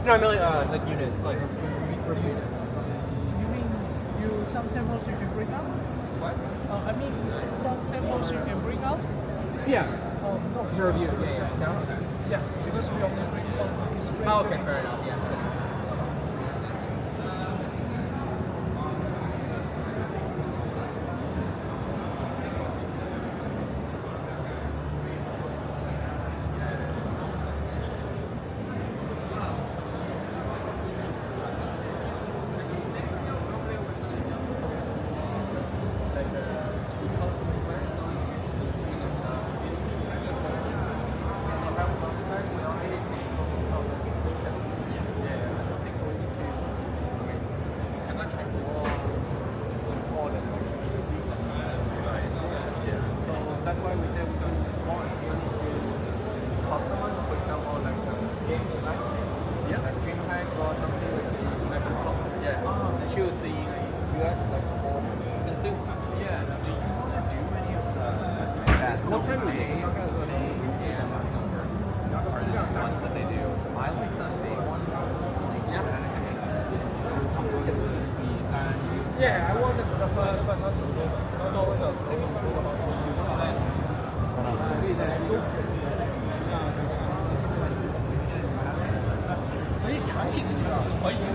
No, I mean like units, like review units. You mean some samples you can bring out? What? I mean some samples you can bring out? Yeah, No. for reviews. Yeah. No. Yeah, because we only bring out this Oh, okay, fair enough. Yeah. That's why we say we don't want customers, for example, like game design, like DreamHack or something like yeah. And she was in US like for consumer. Yeah. Do you want to do any of that What time May is it? and October are the two ones that they do? I like the May one. Yeah, I want the first. So 所以产品我已经